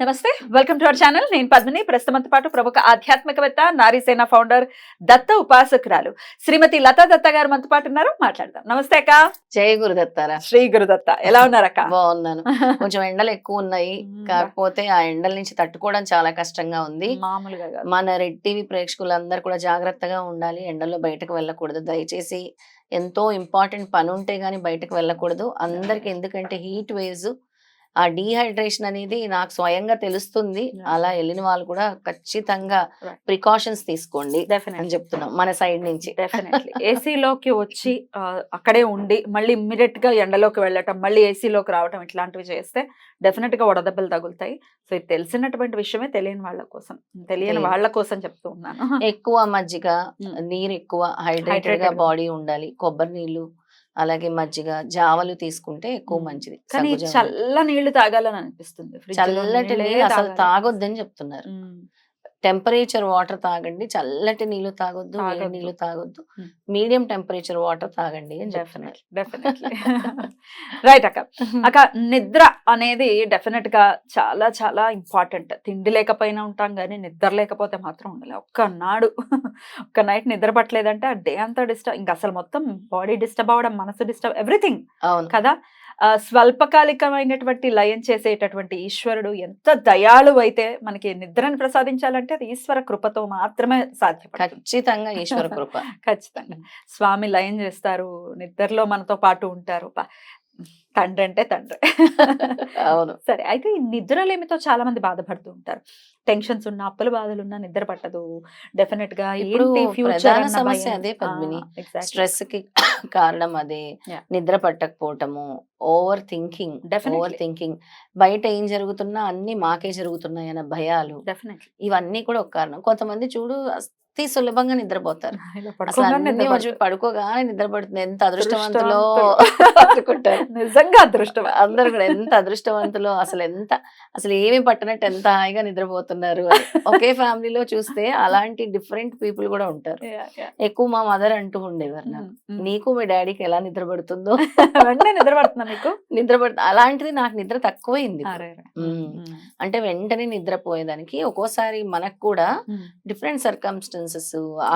నమస్తే, welcome to our channel. నేను పద్మిని. ప్రస్తుతంతో పాటు ప్రముఖ ఆధ్యాత్మికవేత్త, నారీసేన ఫౌండర్, దత్త ఉపాసకురాలు శ్రీమతి లతా దత్త గారు మనతో పాటు ఉన్నారు. మాట్లాడదాం. నమస్తే అక్క. జయ గురుదత్తారా. శ్రీ గురుదత్త. ఎలా ఉన్నారక్క? బాగున్నాను. కొంచెం ఎండలు ఎక్కువ ఉన్నాయి, కాకపోతే ఆ ఎండల నుంచి తట్టుకోవడం చాలా కష్టంగా ఉంది. మామూలుగా కాదు. మన రెడ్ టీవీ ప్రేక్షకులందరూ కూడా జాగ్రత్తగా ఉండాలి. ఎండల్లో బయటకు వెళ్ళకూడదు దయచేసి. ఎంతో ఇంపార్టెంట్ పని ఉంటే గానీ బయటకు వెళ్ళకూడదు అందరికి. ఎందుకంటే హీట్ వేవ్స్, ఆ డీహైడ్రేషన్ అనేది నాకు స్వయంగా తెలుస్తుంది. అలా వెళ్ళిన వాళ్ళు కూడా ఖచ్చితంగా ప్రికాషన్స్ తీసుకోండి అని చెప్తున్నాం మన సైడ్ నుంచి. డెఫినెట్లీ ఏసీలోకి వచ్చి అక్కడే ఉండి మళ్ళీ ఇమ్మీడియట్ గా ఎండలోకి వెళ్ళటం, మళ్ళీ ఏసీలోకి రావటం, ఇట్లాంటివి చేస్తే డెఫినెట్ గా వడదెబ్బలు తగులుతాయి. సో ఇది తెలిసినటువంటి విషయమే తెలియని వాళ్ళ కోసం చెప్తూ ఉన్నాను. ఎక్కువ మజ్జిగ, నీరు ఎక్కువ హైడ్రేటెడ్ గా బాడీ ఉండాలి. కొబ్బరి నీళ్లు, అలాగే మజ్జిగ, జావలు తీసుకుంటే ఎక్కువ మంచిది. కానీ చల్ల నీళ్లు తాగాలని అనిపిస్తుంది. చల్లటి నీళ్ళు అసలు తాగొద్దని చెప్తున్నారు. టెంపరేచర్ వాటర్ తాగండి, చల్లటి నీళ్లు తాగొద్దు, వేడి నీళ్లు తాగొద్దు, మీడియం టెంపరేచర్ వాటర్ తాగండి అని చెప్తున్నారు. రైట్ అక్క. అక్క, నిద్ర అనేది డెఫినెట్ గా చాలా చాలా ఇంపార్టెంట్. తిండి లేకపోయినా ఉంటాం కానీ నిద్ర లేకపోతే మాత్రం ఉండాలి. ఒక్క నైట్ నిద్ర పట్టలేదంటే ఆ డే అంతా డిస్టర్బ్, ఇంకా అసలు మొత్తం బాడీ డిస్టర్బ్ అవ్వడం, మనసు డిస్టర్బ్, ఎవ్రీథింగ్ కదా. స్వల్పకాలికమైనటువంటి లయం చేసేటటువంటి ఈశ్వరుడు ఎంత దయాళు అయితే మనకి నిద్రను ప్రసాదించాలంటే అది ఈశ్వర కృపతో మాత్రమే సాధ్యం. ఖచ్చితంగా ఈశ్వర కృప. ఖచ్చితంగా స్వామి లయం చేస్తారు, నిద్రలో మనతో పాటు ఉంటారు. తండ్రి అంటే తండ్రి. అవును. సరే, అయితే ఈ నిద్రలేమితో చాలా మంది బాధపడుతూ ఉంటారు. టెన్షన్స్ ఉన్నా, అప్పుల బాధలు ఉన్నా నిద్ర పట్టదు. డెఫినెట్ గా ప్రధాన సమస్య అదే పద్మిని. స్ట్రెస్ కి కారణం అదే. నిద్ర పట్టకపోవటము, ఓవర్ థింకింగ్, బయట ఏం జరుగుతున్నా అన్ని మాకే జరుగుతున్నాయి అన్న భయాలు, ఇవన్నీ కూడా ఒక కారణం. కొంతమంది చూడు అతి సులభంగా నిద్రపోతారు. అసలు పడుకోగానే నిద్రపడుతుంది. ఎంత అదృష్టవంతులో అనుకుంటారు. నిజంగా అదృష్టం. అందరు కూడా ఎంత అదృష్టవంతులో, అసలు ఏమి పట్టనట్టు ఎంత హాయిగా నిద్రపోతున్నారు. ఒకే ఫ్యామిలీలో చూస్తే అలాంటి డిఫరెంట్ పీపుల్ కూడా ఉంటారు. ఎక్కువ మా మదర్ అంటూ ఉండేవారు నాకు, నీకు మీ డాడీకి ఎలా నిద్ర పడుతుందో వెంటనే నిద్ర పడుతున్నా మీకు అలాంటిది నాకు నిద్ర తక్కువైంది. అంటే వెంటనే నిద్రపోయేదానికి ఒక్కోసారి మనకు కూడా different circumstances,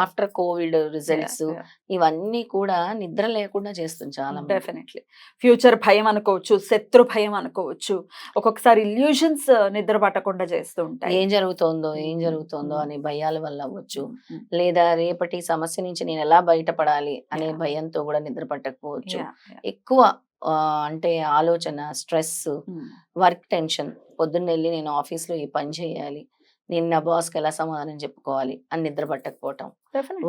after Covid results, ఇవన్నీ కూడా నిద్ర లేకుండా చేస్తుంది చాలా. డెఫినెట్లీ ఫ్యూచర్ భయం అనుకోవచ్చు, శత్రు భయం అనుకోవచ్చు, ఒక్కొక్కసారి ఇల్యూషన్స్ నిద్ర పట్టకుండా చేస్తూ ఉంటాయి. ఏం జరుగుతోందో అనే భయాల వల్ల అవ్వచ్చు, లేదా రేపటి సమస్య నుంచి నేను ఎలా బయటపడాలి అనే భయంతో కూడా నిద్ర పట్టకపోవచ్చు. ఎక్కువ అంటే ఆలోచన, స్ట్రెస్, వర్క్ టెన్షన్, పొద్దున్న వెళ్ళి నేను ఆఫీస్లో ఈ పని చేయాలి, నేను నా బాస్కి ఎలా సమాధానం చెప్పుకోవాలి అని నిద్ర పట్టకపోవటం,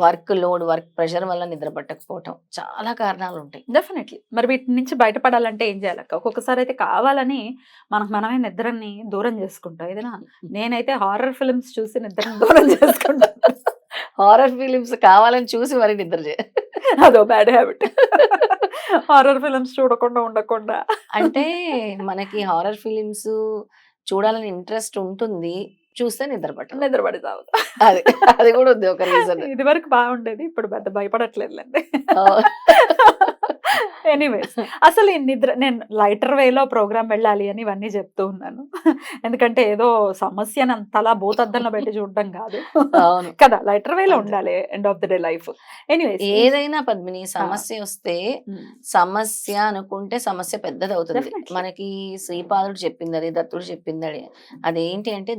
వర్క్ లోడ్, వర్క్ ప్రెషర్ వల్ల నిద్ర పట్టకపోవటం, చాలా కారణాలు ఉంటాయి. డెఫినెట్లీ. మరి వీటి నుంచి బయటపడాలంటే ఏం చేయాలి? ఒక్కొక్కసారి అయితే కావాలని మనమే నిద్రని దూరం చేసుకుంటాం. ఏదైనా నేనైతే హారర్ ఫిల్మ్స్ చూసి నిద్రని దూరం చేసుకుంటాను. హారర్ ఫిలిమ్స్ కావాలని చూసి మరి నిద్ర చేయాలి, అదో బ్యాడ్ హ్యాబిట్. హారర్ ఫిల్మ్స్ చూడకుండా ఉండకుండా, అంటే మనకి హారర్ ఫిలిమ్స్ చూడాలని ఇంట్రెస్ట్ ఉంటుంది, చూస్తే నిద్రపడి చావు. అది కూడా ఉంది ఒక రీజన్. ఇది వరకు బాగుండేది, ఇప్పుడు పెద్ద భయపడట్లేదులేండి. ఎనీవేస్, అసలు ఈ నిద్ర, నేను లైటర్ వేలో ప్రోగ్రామ్ వెళ్ళాలి అని ఇవన్నీ చెప్తూ ఉన్నాను. ఎందుకంటే ఏదో సమస్యను అంతలా భూతద్దంలో పెట్టి చూడడం కాదు కదా, లైటర్ వేలో ఉండాలి end of the day life. Anyways, ఏదైనా పద్మిని సమస్య వస్తే సమస్య అనుకుంటే సమస్య పెద్దది అవుతుంది. మనకి శ్రీపాదుడు చెప్పింది అది, దత్తుడు చెప్పింది అది. అదేంటి అంటే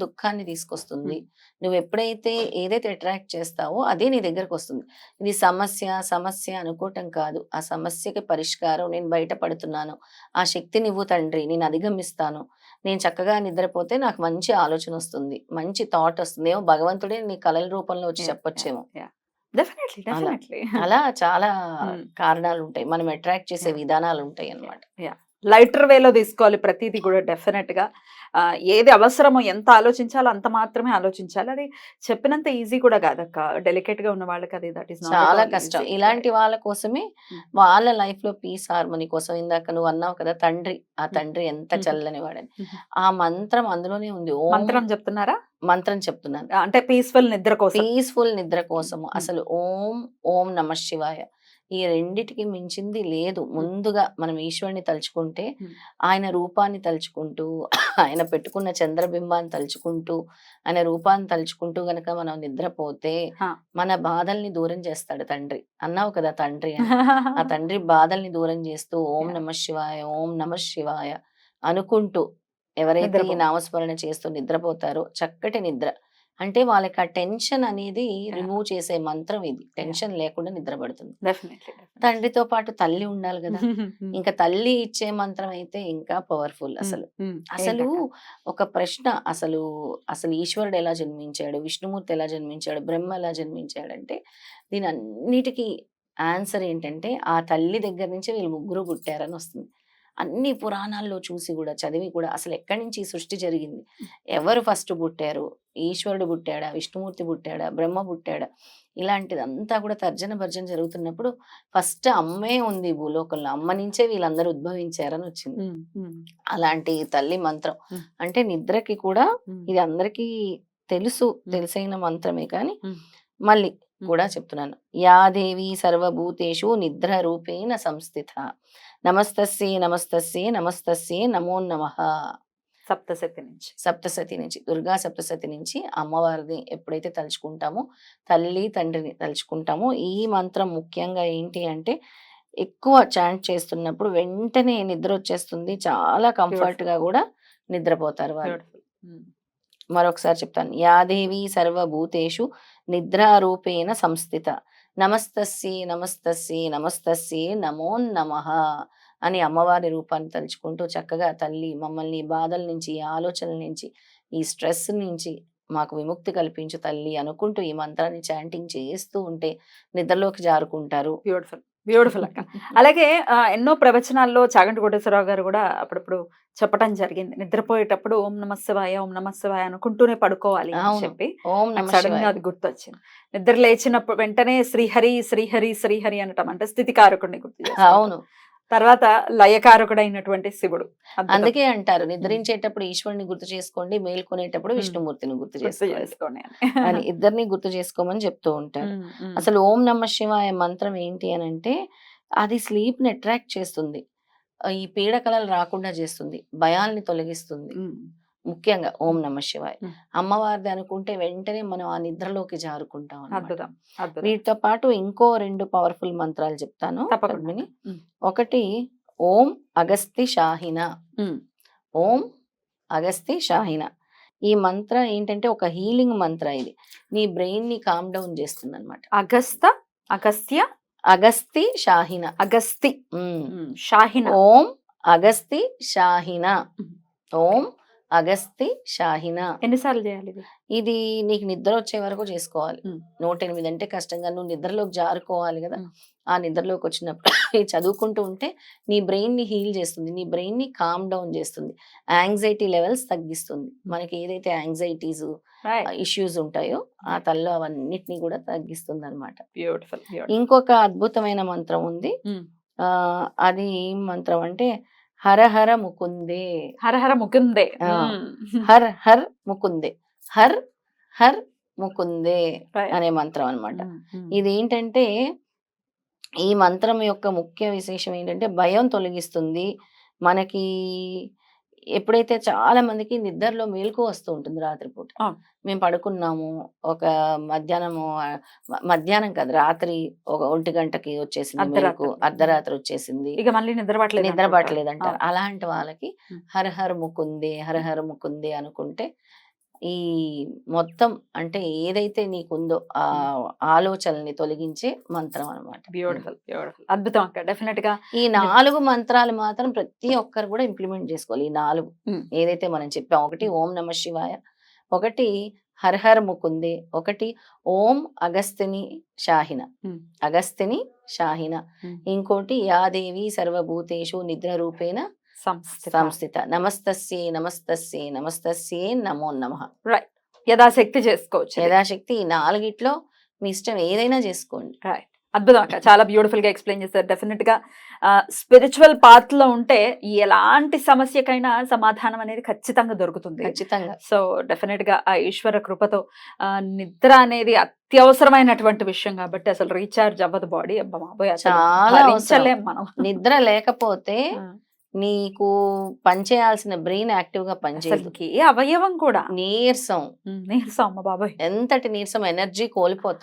దుఃఖాన్ని తీసుకొస్తుంది. నువ్వు ఎప్పుడైతే ఏదైతే అట్రాక్ట్ చేస్తావో అదే నీ దగ్గరకు వస్తుంది. ఇది సమస్య అనుకోవటం కాదు, ఆ సమస్యకి పరిష్కారం, నేను బయటపడుతున్నాను, ఆ శక్తి నువ్వు తండ్రి, నేను అధిగమిస్తాను, నేను చక్కగా నిద్రపోతే నాకు మంచి ఆలోచన వస్తుంది, మంచి థాట్ వస్తుంది, ఏమో భగవంతుడే నీ కళల రూపంలో వచ్చి చెప్పొచ్చేమో. అలా చాలా కారణాలు ఉంటాయి, మనం అట్రాక్ట్ చేసే విధానాలు ఉంటాయి అన్నమాట. లైటర్ వేలో తీసుకోవాలి ప్రతిదీ కూడా. డెఫినెట్ గా ఏది అవసరమో, ఎంత ఆలోచించాలో అంత మాత్రమే ఆలోచించాలి. అది చెప్పినంత ఈజీ కూడా కాదక్క. డెలికేట్ గా ఉన్న వాళ్ళకి అది దట్ ఈస్ చాలా కష్టం. ఇలాంటి వాళ్ళ కోసమే, వాళ్ళ లైఫ్ లో పీస్, హార్మోనీ కోసం, ఇందాక నువ్వు అన్నావు కదా తండ్రి, ఆ తండ్రి ఎంత చల్లని వాడని, ఆ మంత్రం అందులోనే ఉంది. మంత్రం చెప్తున్నారా? మంత్రం చెప్తున్నాను, అంటే పీస్ఫుల్ నిద్ర కోసం. అసలు ఓం నమః శివాయ, ఈ రెండిటికి మించింది లేదు. ముందుగా మనం ఈశ్వరుని తలుచుకుంటే, హ్మ్. ఆయన రూపాన్ని తలుచుకుంటూ, ఆయన పెట్టుకున్న చంద్రబింబాన్ని తలుచుకుంటూ, ఆయన రూపాన్ని తలుచుకుంటూ గనక మనం నిద్రపోతే, ఆ! మన బాధల్ని దూరం చేస్తాడు తండ్రి. అన్నావు కదా తండ్రి అని. ఆ తండ్రి బాధల్ని దూరం చేస్తూ ఓం యాహ్! నమః శివాయ, ఓం నమః శివాయ అనుకుంటూ ఎవరైతే ఈ నిద్రపో నామస్మరణ చేస్తూ నిద్రపోతారో చక్కటి నిద్ర. అంటే వాళ్ళకి ఆ టెన్షన్ అనేది యాహ్! రిమూవ్ చేసే మంత్రం ఇది. యాహ్! టెన్షన్ లేకుండా నిద్ర పడుతుంది. డెఫినైట్లీ. తండ్రితో పాటు తల్లి ఉండాలి గదా! హ్మ్. ఇంకా తల్లి ఇచ్చే మంత్రం అయితే ఇంకా పవర్‌ఫుల్ హ్మ్. అసలు. హ్మ్. అసలు ఏంటక్క? ఒక ప్రశ్న అసలు ఈశ్వరుడు ఎలా జన్మించాడు? విష్ణుమూర్తి ఎలా జన్మించాడు? బ్రహ్మ ఎలా జన్మించాడంటే దీనన్నిటికి ఆన్సర్ ఏంటంటే ఆ తల్లి దగ్గర నుంచే వీళ్ళు ముగ్గురు పుట్టారని వస్తుంది. అన్ని పురాణాల్లో చూసి గూడా, చదివి కూడా అసలెక్కడి నుంచి ఈ సృష్టి జరిగింది? ఎవరు ఫస్ట్ పుట్టారు? ఈశ్వరుడు పుట్టాడా? విష్ణుమూర్తి పుట్టాడా? బ్రహ్మ పుట్టాడా? ఇలాంటిదంతా కూడా తర్జన భర్జన జరుగుతున్నప్పుడు ఫస్ట్ అమ్మే ఉంది ఈ భూలోకంలో. అమ్మ నుంచే వీళ్ళందరూ ఉద్భవించారని వచ్చింది. హ్మ్. హ్మ్. అలాంటి తల్లి మంత్రం. హ్మ్. అంటే నిద్రకి కూడా హ్మ్. ఇది అందరికీ తెలుసు. హ్మ్. తెలిసైన మంత్రమే కానీ హ్మ్. మళ్ళీ హ్మ్. కూడా చెప్తున్నాను. యా దేవి సర్వభూతేషు నిద్ర రూపేణ సంస్థిత. నమస్తస్యే నమస్తస్యే నమస్తస్యే నమో నమః. సప్తశతి నుంచి. సప్తసతి నుంచి, దుర్గా సప్తసతి నుంచి అమ్మవారిని ఎప్పుడైతే తలుచుకుంటామో, తల్లి, తండ్రిని తలుచుకుంటామో, ఈ మంత్రం ముఖ్యంగా ఏంటి అంటే, ఎక్కువ చాంట్ చేస్తున్నప్పుడు వెంటనే నిద్రొచ్చేస్తుంది. చాలా బ్యూటిఫుల్. కంఫర్ట్‌గా గూడా నిద్రపోతారు వాళ్ళు. బ్యూటిఫుల్. హ్మ్. మరొకసారి చెప్తాను. యాదేవి సర్వభూతేషు నిద్రారూపేణ సంస్థిత. నమస్తస్యే నమస్తస్యే నమస్తస్యే నమో నమః అని అమ్మవారి రూపాన్ని తలుచుకుంటూ చక్కగా తల్లి మమ్మల్ని ఈ బాధల నుంచి, ఈ ఆలోచనల నుంచి, ఈ స్ట్రెస్ నుంచి మాకు విముక్తి కల్పించు తల్లి అనుకుంటూ ఈ మంత్రాన్ని చాంటింగ్ చేస్తూ ఉంటే నిద్రలోకి జారుకుంటారు. బ్యూటిఫుల్. బ్యూటిఫుల్ అక్క. అలాగే ఎన్నో ప్రవచనాల్లో చాగంటి కోటేశ్వరరావు గారు గూడా అప్పుడప్పుడు చెప్పటం జరిగింది. నిద్రపోయేటప్పుడు ఓం నమః శివాయ, ఓం నమః శివాయ అనుకుంటూనే పడుకోవాలి అని అవును. చెప్పి. ఓం నాకు నమః సడెన్‌గా శివాయ. అది గుర్తొచ్చింది. నిద్ర లేచినప్పుడు వెంటనే శ్రీహరి, శ్రీహరి, శ్రీహరి అనటం అంటే స్థితికారకుడిని గుర్తు చేసుకోవటం. అవును. తర్వాత లయకారకుడైనటువంటి శివుడు. అద్భుతం. అందుకే అంటారు హ్మ్. నిద్రించేటప్పుడు ఈశ్వరుని గుర్తు చేసుకోండి, మేల్కొనేటప్పుడు హ్మ్. విష్ణుమూర్తిని గుర్తు గుర్తు చేసుకోండి చేసుకోండి అని. అని ఇద్దరిని గుర్తు చేసుకోమని చెప్తూ ఉంటారు. హ్మ్. హ్మ్. అసలు ఓం నమః శివాయ మంత్రం ఏంటి అనంటే అది స్లీప్‌ని అట్రాక్ట్ చేస్తుంది. ఈ పీడకలలు రాకుండా చేస్తుంది. భయాల్ని తొలగిస్తుంది. హ్మ్. ముఖ్యంగా ఓం హ్మ్. నమః శివాయ. హ్మ్. అమ్మవారిది అనుకుంటే వెంటనే మనం ఆ నిద్రలోకి జారుకుంటాం అన్నమాట. అద్భుతం. అద్భుతం. వీటితో పాటు ఇంకో 2 పవర్‌ఫుల్ మంత్రాలు చెప్తాను తప్పకుండా. పద్మిని. హ్మ్. ఒకటి ఓం అగస్తి షాహిన. హ్మ్. ఓం అగస్తి షాహిన. ఈ మంత్ర ఏంటంటే ఒక హీలింగ్ మంత్ర ఇది. నీ బ్రెయిన్‌ని కామ్ డౌన్ చేస్తుందన్నమాట. అగస్త, అగస్త్య, అగస్తి షాహిన. అగస్తి. హ్మ్. హ్మ్. షాహిన. ఓం అగస్తి షాహిన. హ్మ్. ఓం అగస్తి షాహిన. ఎన్ని సార్లు చేయాలిది? ఇది నీకు నిద్ర వచ్చే వరకు చేసుకోవాలి. హ్మ్. 108 అంటే కష్టంగా నువ్వు నిద్రలోకి జారుకోవాలి గదా! హ్మ్. ఆ నిద్రలోకి వచ్చినప్పుడు ఇది చదువుకుంటూ ఉంటే నీ బ్రెయిన్‌ని హీల్ చేస్తుంది. నీ బ్రెయిన్‌ని కామ్ డౌన్ చేస్తుంది. యాంగ్జైటీ లెవెల్స్ తగ్గిస్తుంది. మనకి ఏదైతే యాంగ్జైటీస్ రైట్. ఇష్యూస్ ఉంటాయో ఆ తలలో అవన్నిటిని కూడా తగ్గిస్తుందన్నమాట. బ్యూటిఫుల్. బ్యూటిఫుల్. ఇంకొక అద్భుతమైన మంత్రం ఉంది. హ్మ్. అది ఏం మంత్రం అంటే హర హర ముకుందే. హర హర ముకుందే. ఆ! హ్మ్. హర్ హర్ ముకుందే. హర్ హర్ ముకుందే రైట్. అనే మంత్రం అన్నమాట. హ్మ్. హ్మ్. ఇదేంటంటే ఈ మంత్రం యొక్క ముఖ్య విశేషం ఏంటంటే భయం తొలగిస్తుంది. మనకి ఎప్పుడైతే చాలా మందికి నిద్రలో మెలుకువ వస్తూ ఉంటుంది రాత్రిపూట. అవును. మేము పడుకున్నాము ఒక మధ్యాహ్నము మధ్యాహ్నం కాదు రాత్రి ఒక 1 గంటకి వచ్చేసింది మెలుకువ. అర్ధరాత్రి. అర్ధరాత్రి వచ్చేసింది. ఇక మళ్ళీ నిద్ర పట్టలేదు నిద్ర అంటుంటారు. పట్టలేదంటారు. అవును. అలాంటి వాళ్ళకి హ్మ్. హర హర ముకుందే, హర హ్మ్. హర ముకుందే అనుకుంటే ఈ మొత్తం అంటే ఏదైతే నీకుందో హ్మ్. ఆలోచనల్ని తొలగించే మంత్రం అన్నమాట. ఇది. బ్యూటిఫుల్. బ్యూటిఫుల్. అద్భుతం అక్క. డెఫినిట్‌గా ఈ 4 మంత్రాలు మాత్రం ప్రతి ఒక్కరు కూడా ఇంప్లిమెంట్ చేసుకోవాలి. ఈ 4 హ్మ్. ఏదైతే మనం చెప్పాం. ఒకటి హ్మ్. ఓం నమః శివాయ, ఒకటి హర హర ముకుందే, ఒకటి ఓం అగస్తిని షాహిన. హ్మ్. అగస్తిని షాహిన. హ్మ్. ఇంకోటి యాదేవి సర్వభూతేషు నిద్ర రూపేణ సంస్థిత. సంస్థిత. నమస్తస్యే నమస్తస్యే నమస్తస్యే నమో నమః. రైట్. యథాశక్తి చేసుకోవచ్చు ఇది. యథాశక్తి ఈ 4 మీ ఇష్టం ఏదైనా చేసుకోండి. రైట్. అద్భుతం అక్క. చాలా బ్యూటిఫుల్ గా ఎక్స్ప్లెయిన్ చేశారు. డెఫినెట్ గా స్పిరిచువల్ పాత్ లో ఉంటే ఎలాంటి సమస్యకైనా సమాధానం అనేది ఖచ్చితంగా దొరుకుతుంది. ఖచ్చితంగా. సో డెఫినెట్ గా ఆ ఈశ్వర కృపతో నిద్ర అనేది అత్యవసరమైనటువంటి విషయం కాబట్టి అసలు రీఛార్జ్ అవ్వదు బాడీ. అబ్బా బాబోయ్, అసలు చాలా అవసరం. భరించలేం మనం. నిద్ర లేకపోతే ఆ, నీకు పనిచేయాల్సిన బ్రెయిన్ యాక్టివ్ గా పనిచేయదు. అసలుకి ఏ అవయవం కూడా నీరసం, నీరసం, అమ్మ బాబోయ్. ఎంతటి నీరసం, ఎనర్జీ కోల్పోతాం.